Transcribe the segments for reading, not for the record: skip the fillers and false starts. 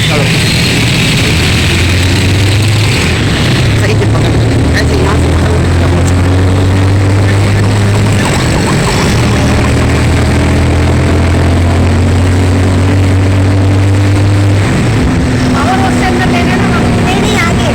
चलो सही से पकड़, ऐसे यहाँ से पकड़ तब मुझे। और उससे अंदर लेना ना, नहीं नहीं आगे।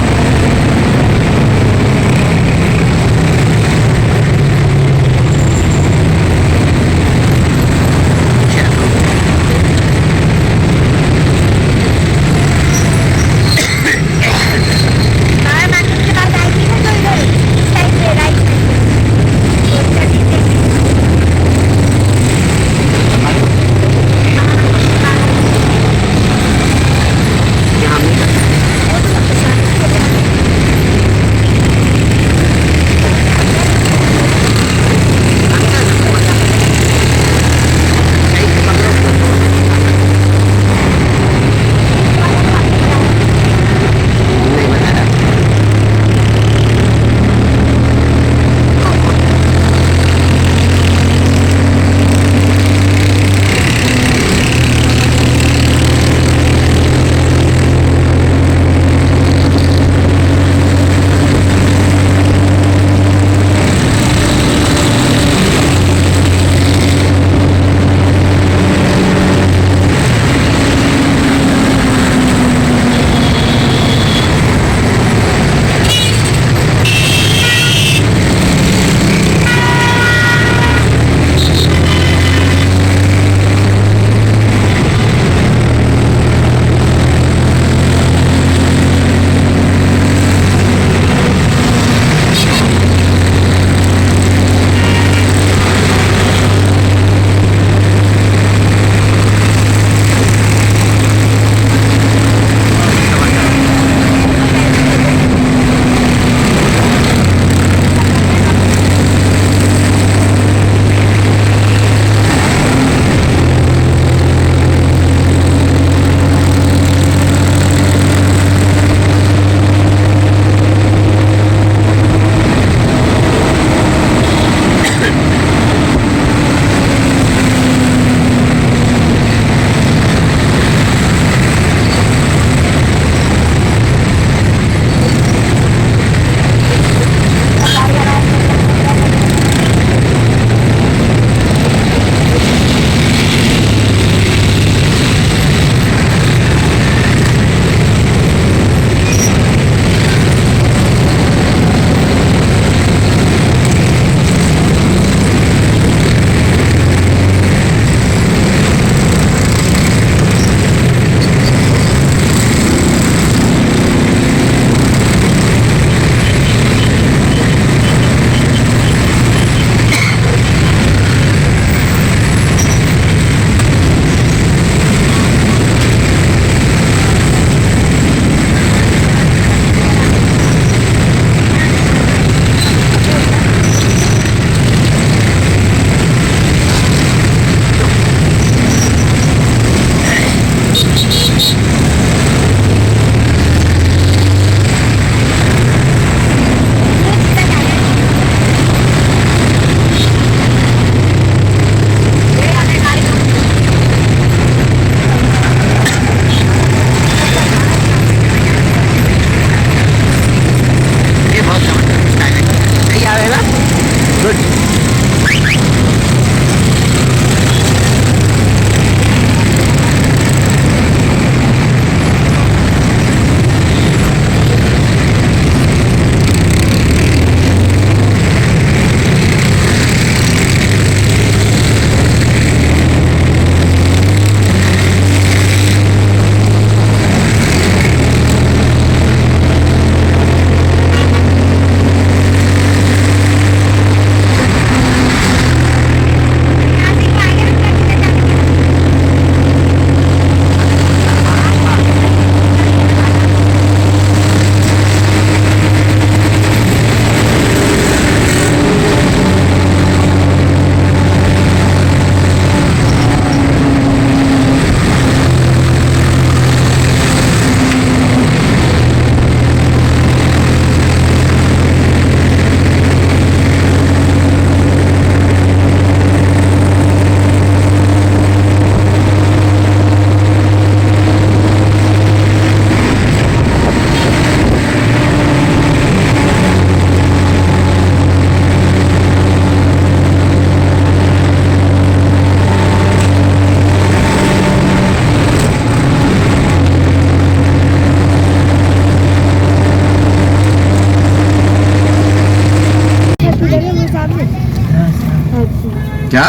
क्या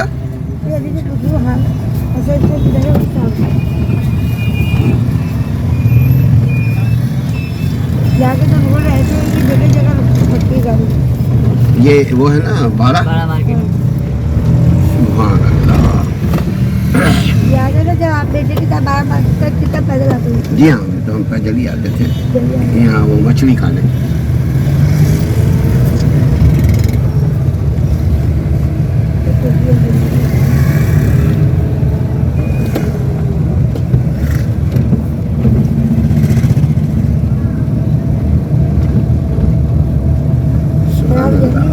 ये अभी तो पूछो हाँ ऐसे तो किधर है उसका जाके तो बोल रहे थे कि जगह जगह रखती गाड़ी ये वो है ना बाड़ा बड़ा मार्केट। सुभान अल्लाह। याद है ना जब आप बेटे की तब बाहर तक कितना पैदल आते थे जी हाँ तो हम पैदल ही आते थे जल्दी यहाँ वो मछली खाने। सुभान अल्लाह।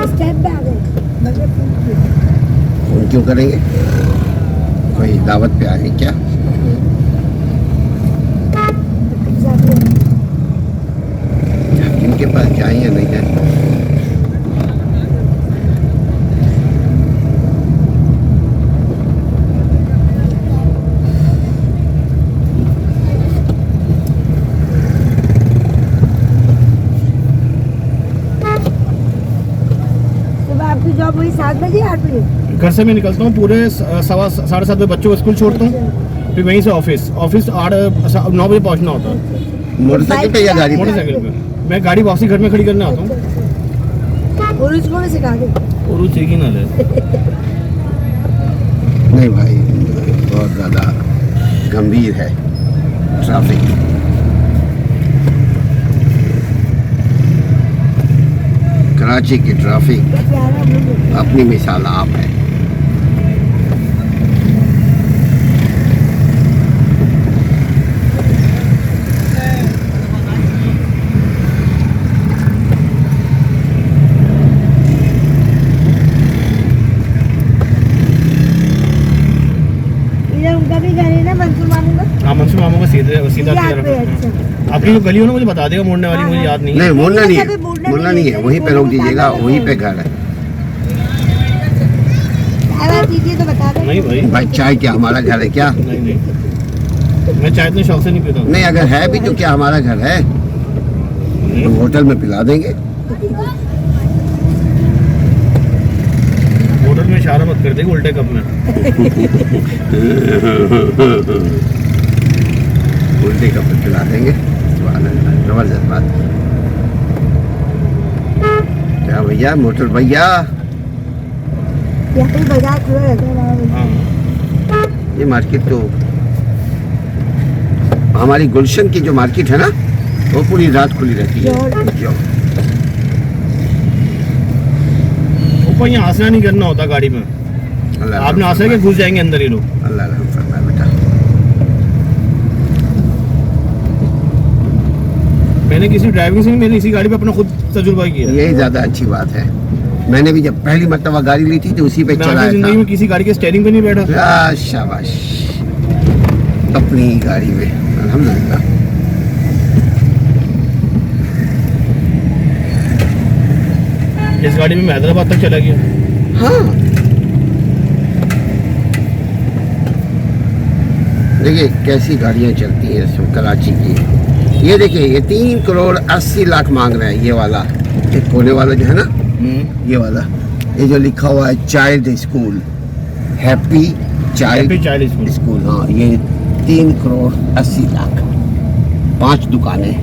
स्टैंड पे आ गए मगर फोन क्यों करेंगे? कोई दावत पे आए क्या? इनके पास जाए या नहीं जाए? सुबह आपकी जॉब हुई 7 बजे 8 बजे घर से मैं निकलता हूँ पूरे 7:30 बजे बच्चों को स्कूल छोड़ता हूँ, फिर वहीं से ऑफिस 9 बजे पहुँचना होता है मोटरसाइकिल पे या गाड़ी पे? मोटरसाइकिल पे। मैं गाड़ी वापसी घर में खड़ी करने आता हूँ। और उसको भी सिखा दे और वो ठीक ही ना ले। नहीं भाई बहुत ज़्यादा गंभीर है ट्रैफिक। कराची की ट्रैफिक प्यारा मुझे अपनी मिसाल आप है। इधर उनका भी घर है ना मंसूर मामू का हाँ मंसूर मामू का सीधा याद पे सीधा। अच्छा आपकी जो गली हो ना मुझे बता देगा मोड़ने वाली, मुझे याद नहीं है। नहीं मुड़ना नहीं कभी है, मुड़ना मुड़ना नहीं नहीं है, है, वहीं पे रोक दीजिएगा, बताना वहीं है। पे घर है। अगर कीजिए तो बता दो नहीं भाई भाई चाय क्या हमारा घर है क्या? नहीं नहीं, मैं चाय इतने शौक से नहीं पीता हूँ। नहीं अगर है भी तो क्या हमारा घर है? तो होटल में पिला देंगे। होटल में इशारा मत कर देगा उल्टे कप में। उल्टे कप में पिला देंगे। सुभान अल्लाह, जबरदस्त बात। क्या भैया मोटर भैया, यहाँ पे बाजार खुला रहता है बाबा। हाँ ये मार्केट तो हमारी गुलशन की जो मार्केट है ना वो पूरी रात खुली रहती है। जो ऊपर यहाँ आसना नहीं करना होता गाड़ी में, अल्लाह आपने आसना के घुस जाएंगे अंदर ये लोग। अल्लाह रहम फरमाए बेटा। मैंने किसी ड्राइविंग से नहीं, मैंने इसी गाड़ी पे अपना खुद तजुर्बा किया। यही ज्यादा अच्छी बात है। मैंने भी जब पहली मर्तबा गाड़ी ली थी तो उसी पे मैं अपनी चलाया जिंदगी में किसी गाड़ी के स्टीयरिंग पे नहीं बैठा। था। शाबाश, अपनी ही गाड़ी में अल्हम्दुलिल्लाह। इस गाड़ी में मैं हैदराबाद तक चला गया। हाँ देखिए कैसी गाड़ियाँ चलती हैं इस वक्त कराची की। ये देखिए ये 3 करोड़ 80 लाख मांग रहे हैं। ये वाला ये कोने वाला जो है ना, ये वाला, ये जो लिखा हुआ है child school, happy child child school, हाँ ये 3 करोड़ 80 लाख, 5 दुकानें।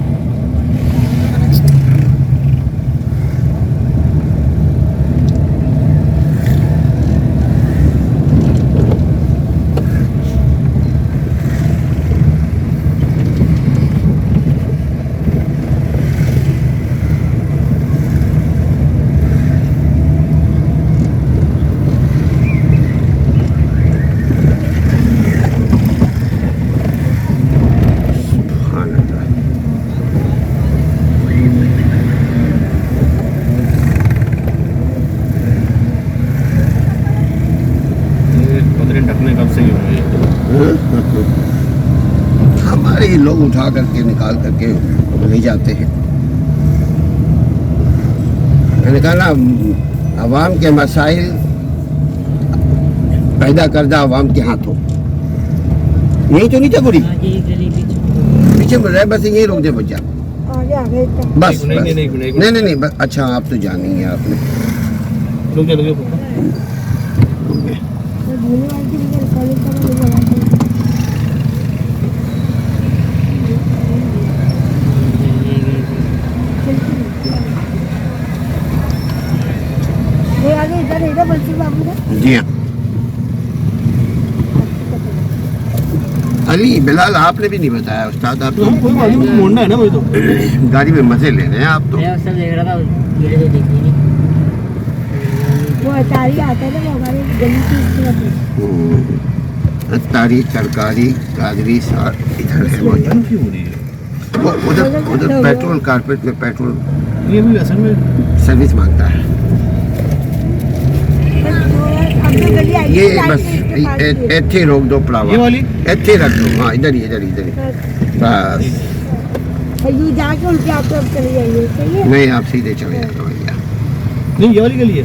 हमारे ही लोग उठा करके निकाल करके ले जाते हैं। मैंने कहा ना अवाम के मसाइल पैदा करदा अवाम के हाथों। यही तो नहीं था बुरी, पीछे में रहे, बस यही रोक दे बच्चा, आगे आ गए इतना। बस नहीं, बस। नहीं, नहीं, नहीं, नहीं नहीं नहीं बस। अच्छा आप तो जानेंगे आपने। रुक जा मेरे वाली की भी कॉलेज का मुझे लगा ये आगे इधर इधर बल्कि बाबू का जी हाँ। अली बिलाल आपने भी नहीं बताया उस्ताद, आप तो हम कोई बात नहीं, मोड़ना है ना वही तो। तो गाड़ी में मजे ले रहे हैं आप तो। मैं अक्सर देख रहा था, धीरे से देखी नहीं। वो अचारी आता है ना वो हमारे गली की तरफ है। तारी तरकारी गाजरी सार इधर है मौजूद। क्यों हो रही है? वो उधर पेट्रोल कारपेट में पेट्रोल ये भी असल में सर्विस मांगता है। अब जो गली आई ये है, बस इसके पास ही है। ਇੱਥੇ रोक दो पड़ावा, ये वाली? ਇੱਥੇ रख दो। हाँ इधर ही इधर ही इधर ही बस। यू जाके उनके आप चले जाइए, सही है। नहीं आप सीधे चले जाते हो भैया। नहीं, ये वाली गली है।